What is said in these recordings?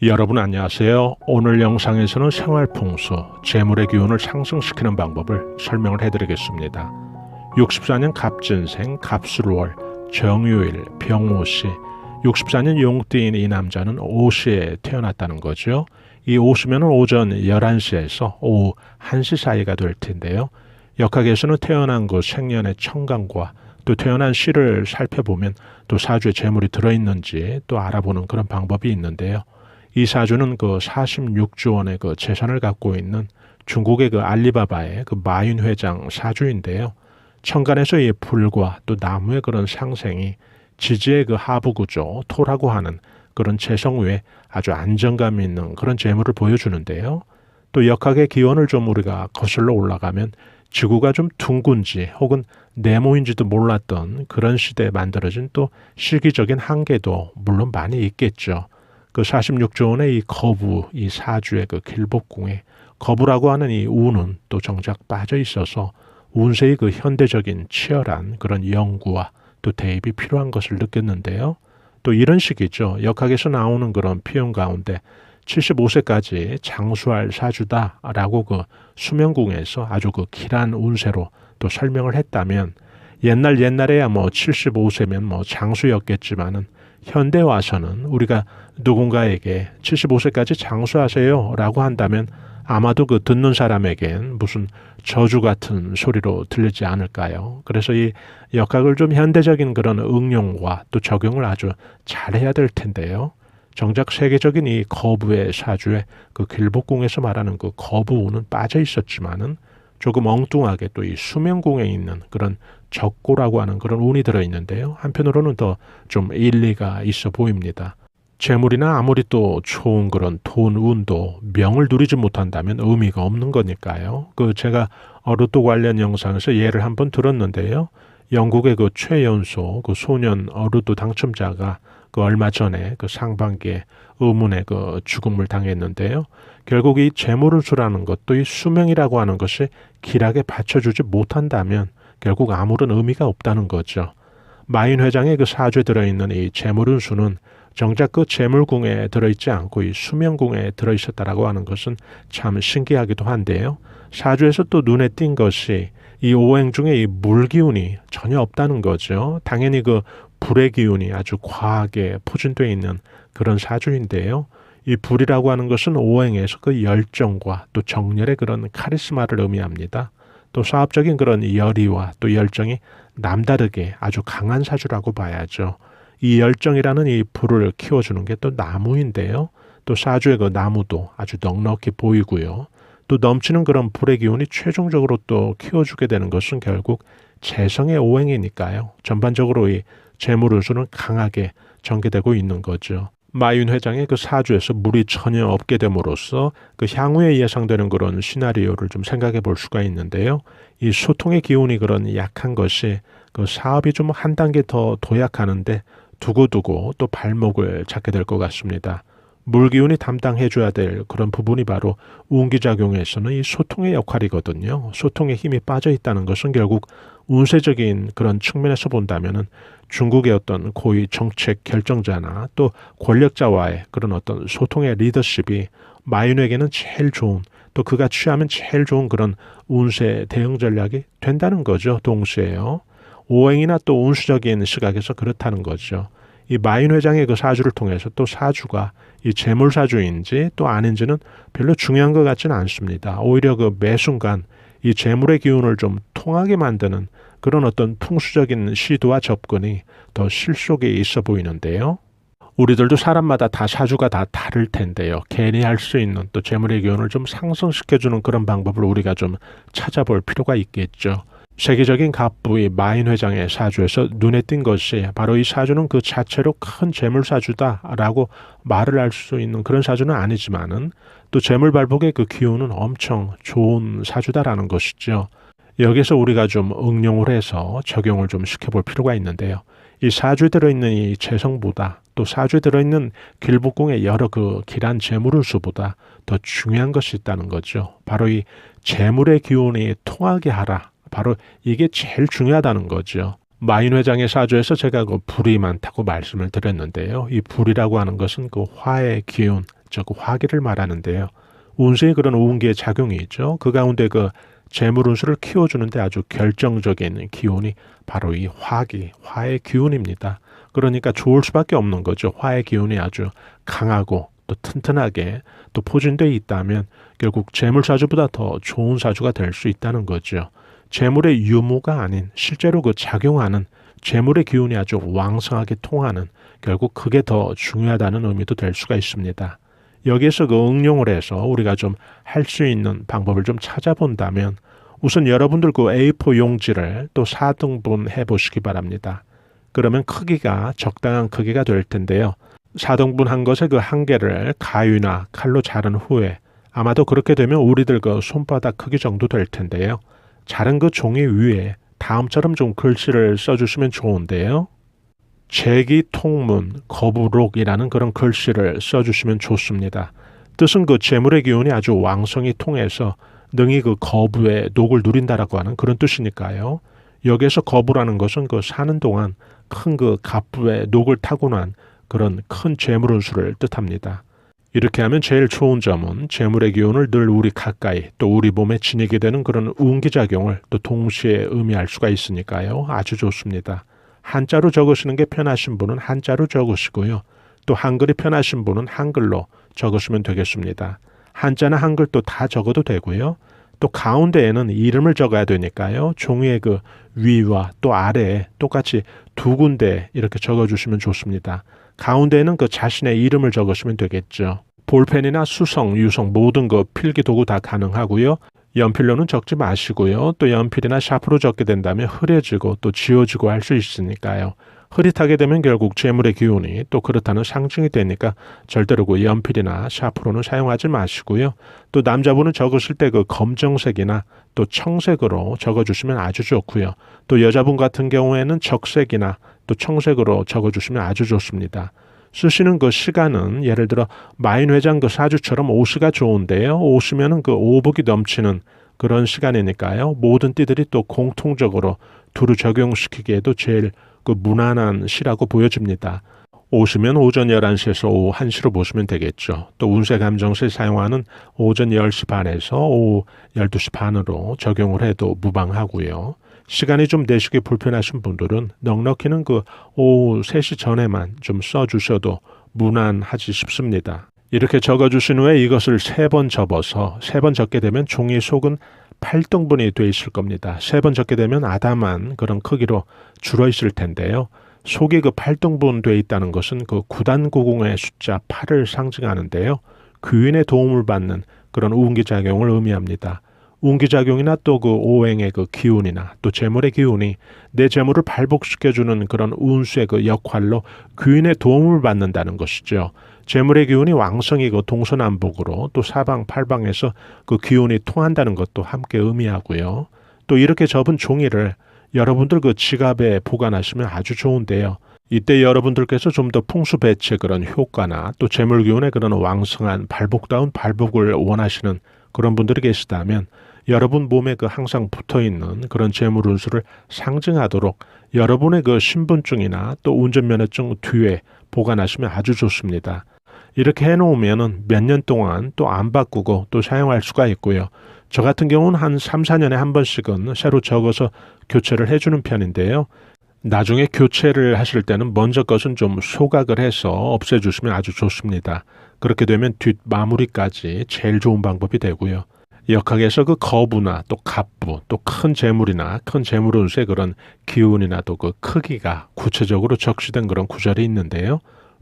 여러분 안녕하세요. 오늘 영상에서는 생활풍수, 재물의 기운을 상승시키는 방법을 설명을 해드리겠습니다. 64년 갑진생, 갑술월, 정유일, 병오시, 64년 용띠인 이 남자는 오시에 태어났다는 거죠. 이 오시면 오전 11시에서 오후 1시 사이가 될 텐데요. 역학에서는 태어난 그 생년의 천간과 또 태어난 시를 살펴보면 또 사주에 재물이 들어있는지 또 알아보는 그런 방법이 있는데요. 이 사주는 그 46조 원의 그 재산을 갖고 있는 중국의 그 알리바바의 그 마윈 회장 사주인데요. 천간에서 이 불과 또 나무의 그런 상생이 지지의 그 하부 구조, 토라고 하는 그런 재성 위에 아주 안정감 있는 그런 재물을 보여주는데요. 또 역학의 기원을 좀 우리가 거슬러 올라가면 지구가 좀 둥근지 혹은 네모인지도 몰랐던 그런 시대에 만들어진 또 시기적인 한계도 물론 많이 있겠죠. 그 46조 원의 이 거부, 이 사주의 그 길복궁에 거부라고 하는 이 운은 또 정작 빠져 있어서 운세의 그 현대적인 치열한 그런 연구와 또 대입이 필요한 것을 느꼈는데요. 또 이런 식이죠. 역학에서 나오는 그런 표현 가운데 75세까지 장수할 사주다라고 그 수명궁에서 아주 그 길한 운세로 또 설명을 했다면 옛날에야 뭐 75세면 뭐 장수였겠지만은 현대 와서는 우리가 누군가에게 75세까지 장수하세요 라고 한다면 아마도 그 듣는 사람에겐 무슨 저주 같은 소리로 들리지 않을까요? 그래서 이 역학을 좀 현대적인 그런 응용과 또 적용을 아주 잘해야 될 텐데요. 정작 세계적인 이 거부의 사주에 그 길복궁에서 말하는 그 거부운은 빠져 있었지만은 조금 엉뚱하게 또 이 수명궁에 있는 그런 적고라고 하는 그런 운이 들어있는데요. 한편으로는 더 좀 일리가 있어 보입니다. 재물이나 아무리 또 좋은 그런 돈, 운도 명을 누리지 못한다면 의미가 없는 거니까요. 그 제가 어루도 관련 영상에서 예를 한번 들었는데요. 영국의 그 최연소 그 소년 어루도 당첨자가 그 얼마 전에 그 상반기에 의문의 그 죽음을 당했는데요. 결국 이 재물운수라는 것도 이 수명이라고 하는 것이 길하게 받쳐주지 못한다면 결국 아무런 의미가 없다는 거죠. 마윈 회장의 그 사주에 들어있는 이 재물운수는 정작 그 재물궁에 들어있지 않고 이 수명궁에 들어있었다라고 하는 것은 참 신기하기도 한데요. 사주에서 또 눈에 띈 것이 이 오행 중에 이 물기운이 전혀 없다는 거죠. 당연히 그 불의 기운이 아주 과하게 포진되어 있는 그런 사주인데요. 이 불이라고 하는 것은 오행에서 그 열정과 또 정열의 그런 카리스마를 의미합니다. 또 사업적인 그런 열의와 또 열정이 남다르게 아주 강한 사주라고 봐야죠. 이 열정이라는 이 불을 키워주는 게 또 나무인데요. 또 사주의 그 나무도 아주 넉넉히 보이고요. 또 넘치는 그런 불의 기운이 최종적으로 또 키워주게 되는 것은 결국 재성의 오행이니까요. 전반적으로 이 재물운수는 강하게 전개되고 있는 거죠. 마윈 회장의 그 사주에서 물이 전혀 없게 됨으로써 그 향후에 예상되는 그런 시나리오를 좀 생각해 볼 수가 있는데요. 이 소통의 기운이 그런 약한 것이 그 사업이 좀 한 단계 더 도약하는데 두고두고 또 발목을 잡게 될 것 같습니다. 물기운이 담당해줘야 될 그런 부분이 바로 운기작용에서는 이 소통의 역할이거든요. 소통에 힘이 빠져 있다는 것은 결국 운세적인 그런 측면에서 본다면은 중국의 어떤 고위 정책 결정자나 또 권력자와의 그런 어떤 소통의 리더십이 마윈에게는 제일 좋은 또 그가 취하면 제일 좋은 그런 운세 대응 전략이 된다는 거죠. 동시에요. 오행이나 또 운수적인 시각에서 그렇다는 거죠. 이 마윈 회장의 그 사주를 통해서 또 사주가 이 재물사주인지 또 아닌지는 별로 중요한 것 같지는 않습니다. 오히려 그 매 순간 이 재물의 기운을 좀 통하게 만드는 그런 어떤 풍수적인 시도와 접근이 더 실속에 있어 보이는데요. 우리들도 사람마다 다 사주가 다 다를 텐데요. 괜히 할 수 있는 또 재물의 기운을 좀 상승시켜주는 그런 방법을 우리가 좀 찾아볼 필요가 있겠죠. 세계적인 갑부의 마윈 회장의 사주에서 눈에 띈 것이 바로 이 사주는 그 자체로 큰 재물사주다라고 말을 할 수 있는 그런 사주는 아니지만은 또 재물발복의 그 기운은 엄청 좋은 사주다라는 것이죠. 여기서 우리가 좀 응용을 해서 적용을 좀 시켜볼 필요가 있는데요. 이 사주에 들어있는 이 재성보다 또 사주에 들어있는 길복궁의 여러 그 길한 재물운수보다 더 중요한 것이 있다는 거죠. 바로 이 재물의 기운이 통하게 하라. 바로 이게 제일 중요하다는 거죠. 마윈 회장의 사주에서 제가 그 불이 많다고 말씀을 드렸는데요. 이 불이라고 하는 것은 그 화의 기운, 즉 화기를 말하는데요. 운세의 그런 운기의 작용이 있죠. 그 가운데 그 재물운수를 키워주는데 아주 결정적인 기운이 바로 이 화기, 화의 기운입니다. 그러니까 좋을 수밖에 없는 거죠. 화의 기운이 아주 강하고 또 튼튼하게 또 포진되어 있다면 결국 재물사주보다 더 좋은 사주가 될 수 있다는 거죠. 재물의 유무가 아닌 실제로 그 작용하는 재물의 기운이 아주 왕성하게 통하는 결국 그게 더 중요하다는 의미도 될 수가 있습니다. 여기에서 그 응용을 해서 우리가 좀 할 수 있는 방법을 좀 찾아본다면 우선 여러분들 그 A4 용지를 또 4등분 해보시기 바랍니다. 그러면 크기가 적당한 크기가 될 텐데요. 4등분 한 것의 그 한 개를 가위나 칼로 자른 후에 아마도 그렇게 되면 우리들 그 손바닥 크기 정도 될 텐데요. 자른 그 종이 위에 다음처럼 좀 글씨를 써주시면 좋은데요. 재기통문 거부록이라는 그런 글씨를 써주시면 좋습니다. 뜻은 그 재물의 기운이 아주 왕성히 통해서 능히 그 거부의 녹을 누린다라고 하는 그런 뜻이니까요. 여기에서 거부라는 것은 그 사는 동안 큰 그 갑부의 녹을 타고난 그런 큰 재물운수를 뜻합니다. 이렇게 하면 제일 좋은 점은 재물의 기운을 늘 우리 가까이 또 우리 몸에 지니게 되는 그런 운기작용을 또 동시에 의미할 수가 있으니까요. 아주 좋습니다. 한자로 적으시는 게 편하신 분은 한자로 적으시고요. 또 한글이 편하신 분은 한글로 적으시면 되겠습니다. 한자나 한글 또 다 적어도 되고요. 또 가운데에는 이름을 적어야 되니까요. 종이의 그 위와 또 아래에 똑같이 두 군데 이렇게 적어주시면 좋습니다. 가운데에는 그 자신의 이름을 적으시면 되겠죠. 볼펜이나 수성, 유성 모든 그 필기 도구 다 가능하고요. 연필로는 적지 마시고요. 또 연필이나 샤프로 적게 된다면 흐려지고 또 지워지고 할 수 있으니까요. 흐릿하게 되면 결국 재물의 기운이 또 그렇다는 상징이 되니까 절대로 그 연필이나 샤프로는 사용하지 마시고요. 또 남자분은 적으실 때 그 검정색이나 또 청색으로 적어주시면 아주 좋고요. 또 여자분 같은 경우에는 적색이나 또 청색으로 적어주시면 아주 좋습니다. 쓰시는 그 시간은 예를 들어 마인회장 그 사주처럼 오시가 좋은데요. 오시면은 그 오복이 넘치는 그런 시간이니까요. 모든 띠들이 또 공통적으로 두루 적용시키기에도 제일 그 무난한 시라고 보여집니다. 오시면 오전 11시에서 오후 1시로 보시면 되겠죠. 또 운세감정실 사용하는 오전 10시 반에서 오후 12시 반으로 적용을 해도 무방하고요. 시간이 좀 내시기 불편하신 분들은 넉넉히는 그 오후 3시 전에만 좀 써주셔도 무난하지 싶습니다. 이렇게 적어주신 후에 이것을 3번 접어서 3번 적게 되면 종이 속은 8등분이 돼 있을 겁니다. 3번 적게 되면 아담한 그런 크기로 줄어 있을 텐데요. 속이 그 8등분 돼 있다는 것은 그 9단9공의 숫자 8을 상징하는데요. 귀인의 도움을 받는 그런 운기작용을 의미합니다. 운기작용이나 또 그 오행의 그 기운이나 또 재물의 기운이 내 재물을 발복시켜주는 그런 운수의 그 역할로 귀인의 도움을 받는다는 것이죠. 재물의 기운이 왕성이고 동서남북으로 또 사방팔방에서 그 기운이 통한다는 것도 함께 의미하고요. 또 이렇게 접은 종이를 여러분들 그 지갑에 보관하시면 아주 좋은데요. 이때 여러분들께서 좀 더 풍수배치의 그런 효과나 또 재물 기운의 그런 왕성한 발복다운 발복을 원하시는 그런 분들이 계시다면 여러분 몸에 그 항상 붙어있는 그런 재물 운수를 상징하도록 여러분의 그 신분증이나 또 운전면허증 뒤에 보관하시면 아주 좋습니다. 이렇게 해놓으면 몇 년 동안 또 안 바꾸고 또 사용할 수가 있고요. 저 같은 경우는 한 3, 4년에 한 번씩은 새로 적어서 교체를 해주는 편인데요. 나중에 교체를 하실 때는 먼저 것은 좀 소각을 해서 없애주시면 아주 좋습니다. 그렇게 되면 뒷마무리까지 제일 좋은 방법이 되고요. 역학에서 그 거부나 또 갑부, 또 큰 재물이나 큰 재물운수의 그런 기운이나 또 그 크기가 구체적으로 적시된 그런 구절이 있는데요.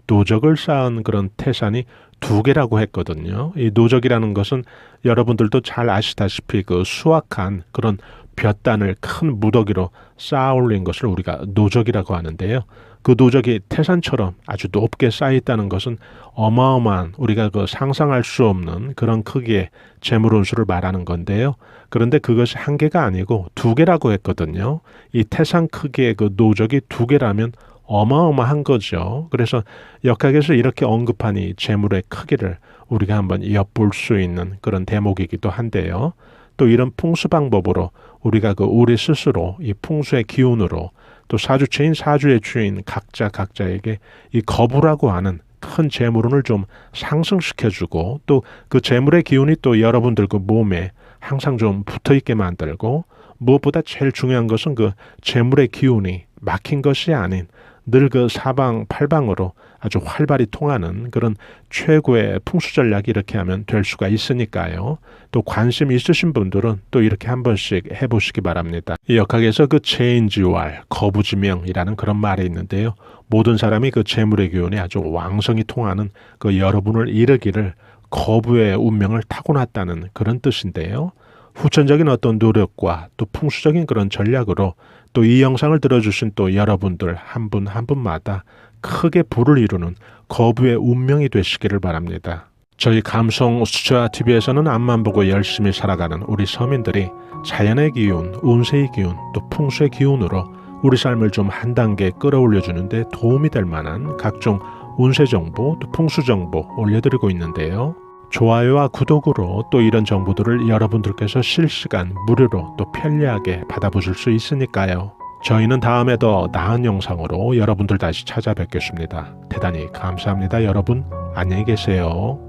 노적을 쌓은 그런 태산이 2개라고 했거든요. 이 노적이라는 것은 여러분들도 잘 아시다시피 그 수확한 그런 볕단을 큰 무더기로 쌓아 올린 것을 우리가 노적이라고 하는데요. 그 노적이 태산처럼 아주 높게 쌓여 있다는 것은 어마어마한 우리가 그 상상할 수 없는 그런 크기의 재물운수를 말하는 건데요. 그런데 그것이 1개가 아니고 2개라고 했거든요. 이 태산 크기의 그 노적이 2개라면 어마어마한 거죠. 그래서 역학에서 이렇게 언급한 이 재물의 크기를 우리가 한번 엿볼 수 있는 그런 대목이기도 한데요. 또 이런 풍수 방법으로 우리가 그 우리 스스로 이 풍수의 기운으로 또 사주체인 사주의 주인 각자에게 이 거부라고 하는 큰 재물운을 좀 상승시켜주고 또 그 재물의 기운이 또 여러분들 그 몸에 항상 좀 붙어있게 만들고 무엇보다 제일 중요한 것은 그 재물의 기운이 막힌 것이 아닌 늘 그 사방팔방으로 아주 활발히 통하는 그런 최고의 풍수 전략이 이렇게 하면 될 수가 있으니까요. 또 관심 있으신 분들은 또 이렇게 한 번씩 해보시기 바랍니다. 이 역학에서 그 체인지왈, 거부지명이라는 그런 말이 있는데요. 모든 사람이 그 재물의 기운이 아주 왕성히 통하는 그 여러분을 이르기를 거부의 운명을 타고났다는 그런 뜻인데요. 후천적인 어떤 노력과 또 풍수적인 그런 전략으로 또 이 영상을 들어주신 또 여러분들 한 분 한 분마다 크게 부를 이루는 거부의 운명이 되시기를 바랍니다. 저희 감성 수채화 TV에서는 앞만 보고 열심히 살아가는 우리 서민들이 자연의 기운, 운세의 기운, 또 풍수의 기운으로 우리 삶을 좀 한 단계 끌어올려 주는데 도움이 될 만한 각종 운세 정보, 또 풍수 정보 올려드리고 있는데요. 좋아요와 구독으로 또 이런 정보들을 여러분들께서 실시간 무료로 또 편리하게 받아보실 수 있으니까요. 저희는 다음에 더 나은 영상으로 여러분들 다시 찾아뵙겠습니다. 대단히 감사합니다. 여러분 안녕히 계세요.